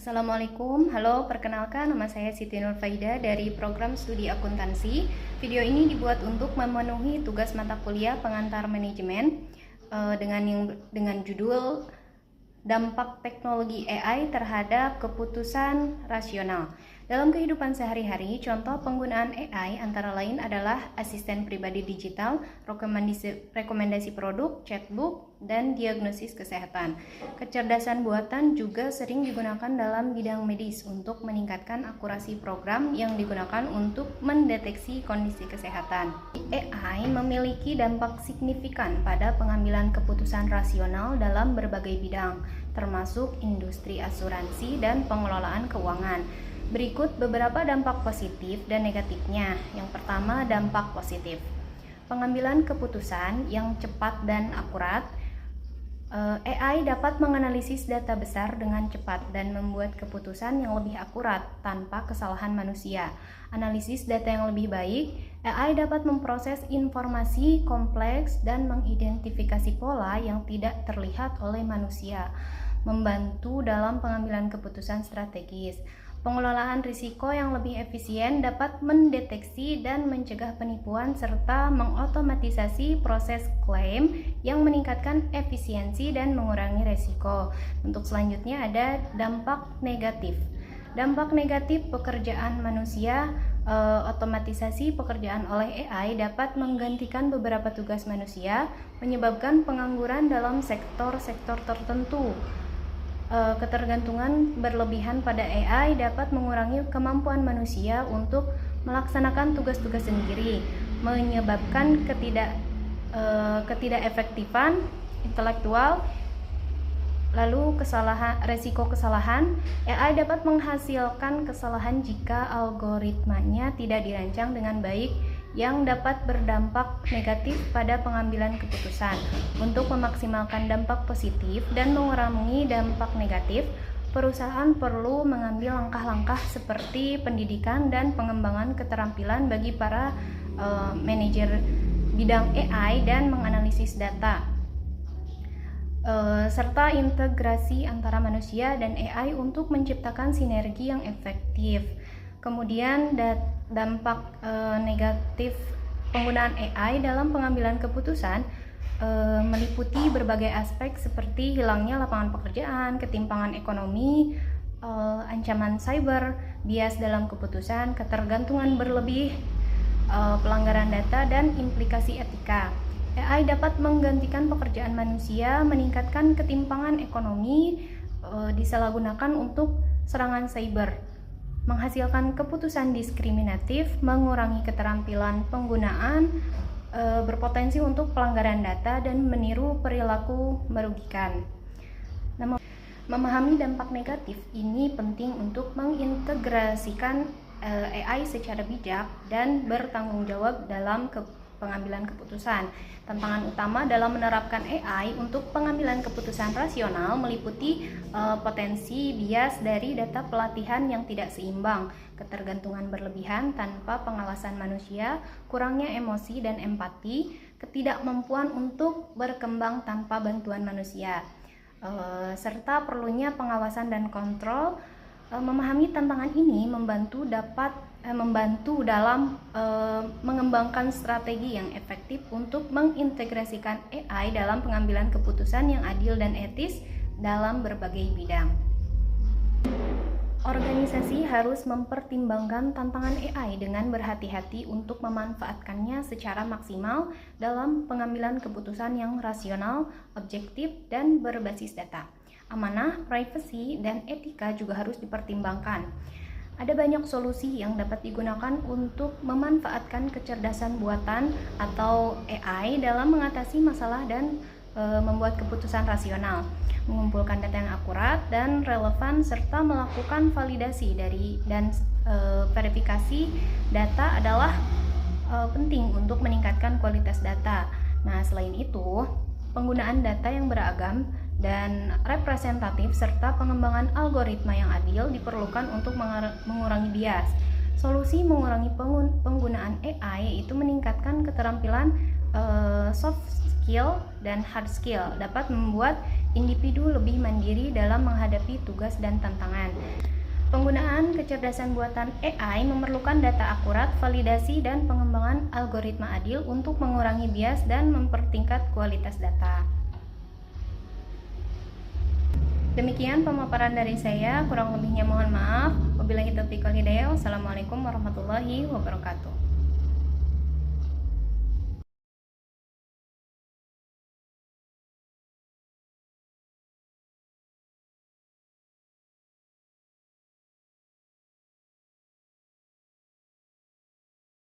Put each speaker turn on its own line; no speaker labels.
Assalamualaikum, halo, perkenalkan nama saya Siti Nurfaida dari program studi akuntansi. Video ini dibuat untuk memenuhi tugas mata kuliah pengantar manajemen dengan judul Dampak Teknologi AI Terhadap Keputusan Rasional. Dalam kehidupan sehari-hari, contoh penggunaan AI antara lain adalah asisten pribadi digital, rekomendasi produk, chatbot, dan diagnosis kesehatan. Kecerdasan buatan juga sering digunakan dalam bidang medis untuk meningkatkan akurasi program yang digunakan untuk mendeteksi kondisi kesehatan. AI memiliki dampak signifikan pada pengambilan keputusan rasional dalam berbagai bidang, termasuk industri asuransi dan pengelolaan keuangan. Berikut beberapa dampak positif dan negatifnya. Yang pertama, dampak positif. Pengambilan keputusan yang cepat dan akurat. AI dapat menganalisis data besar dengan cepat dan membuat keputusan yang lebih akurat tanpa kesalahan manusia. Analisis data yang lebih baik, AI dapat memproses informasi kompleks dan mengidentifikasi pola yang tidak terlihat oleh manusia, membantu dalam pengambilan keputusan strategis. Pengelolaan risiko yang lebih efisien dapat mendeteksi dan mencegah penipuan serta mengotomatisasi proses klaim yang meningkatkan efisiensi dan mengurangi risiko. Untuk selanjutnya ada dampak negatif. Dampak negatif pekerjaan manusia. Otomatisasi pekerjaan oleh AI dapat menggantikan beberapa tugas manusia, menyebabkan pengangguran dalam sektor-sektor tertentu. Ketergantungan berlebihan pada AI dapat mengurangi kemampuan manusia untuk melaksanakan tugas-tugas sendiri, menyebabkan ketidakefektifan intelektual. Lalu resiko kesalahan, AI dapat menghasilkan kesalahan jika algoritmanya tidak dirancang dengan baik, yang dapat berdampak negatif pada pengambilan keputusan. Untuk memaksimalkan dampak positif dan mengurangi dampak negatif, perusahaan perlu mengambil langkah-langkah seperti pendidikan dan pengembangan keterampilan bagi para manajer bidang AI dan menganalisis data, serta integrasi antara manusia dan AI untuk menciptakan sinergi yang efektif. Kemudian dampak negatif penggunaan AI dalam pengambilan keputusan meliputi berbagai aspek seperti hilangnya lapangan pekerjaan, ketimpangan ekonomi, ancaman cyber, bias dalam keputusan, ketergantungan berlebih, pelanggaran data, dan implikasi etika. AI dapat menggantikan pekerjaan manusia, meningkatkan ketimpangan ekonomi, disalahgunakan untuk serangan cyber, menghasilkan keputusan diskriminatif, mengurangi keterampilan penggunaan, berpotensi untuk pelanggaran data, dan meniru perilaku merugikan. Memahami dampak negatif ini penting untuk mengintegrasikan AI secara bijak dan bertanggung jawab dalam pengambilan keputusan. Tantangan utama dalam menerapkan AI untuk pengambilan keputusan rasional meliputi potensi bias dari data pelatihan yang tidak seimbang, ketergantungan berlebihan tanpa pengawasan manusia, kurangnya emosi dan empati, ketidakmampuan untuk berkembang tanpa bantuan manusia, serta perlunya pengawasan dan kontrol. Memahami tantangan ini membantu dalam mengembangkan strategi yang efektif untuk mengintegrasikan AI dalam pengambilan keputusan yang adil dan etis dalam berbagai bidang. Organisasi harus mempertimbangkan tantangan AI dengan berhati-hati untuk memanfaatkannya secara maksimal dalam pengambilan keputusan yang rasional, objektif, dan berbasis data. Amanah, privasi, dan etika juga harus dipertimbangkan. Ada banyak solusi yang dapat digunakan untuk memanfaatkan kecerdasan buatan atau AI dalam mengatasi masalah dan membuat keputusan rasional, mengumpulkan data yang akurat dan relevan, serta melakukan validasi dan verifikasi data adalah penting untuk meningkatkan kualitas data. Nah, selain itu, penggunaan data yang beragam dan representatif serta pengembangan algoritma yang adil diperlukan untuk mengurangi bias. Solusi mengurangi penggunaan AI yaitu meningkatkan keterampilan soft skill dan hard skill, dapat membuat individu lebih mandiri dalam menghadapi tugas dan tantangan. Penggunaan kecerdasan buatan AI memerlukan data akurat, validasi, dan pengembangan algoritma adil untuk mengurangi bias dan mempertingkat kualitas data. Demikian pemaparan dari saya, kurang lebihnya mohon maaf. Wabillahi taufiq wal hidayah. Wassalamualaikum warahmatullahi wabarakatuh.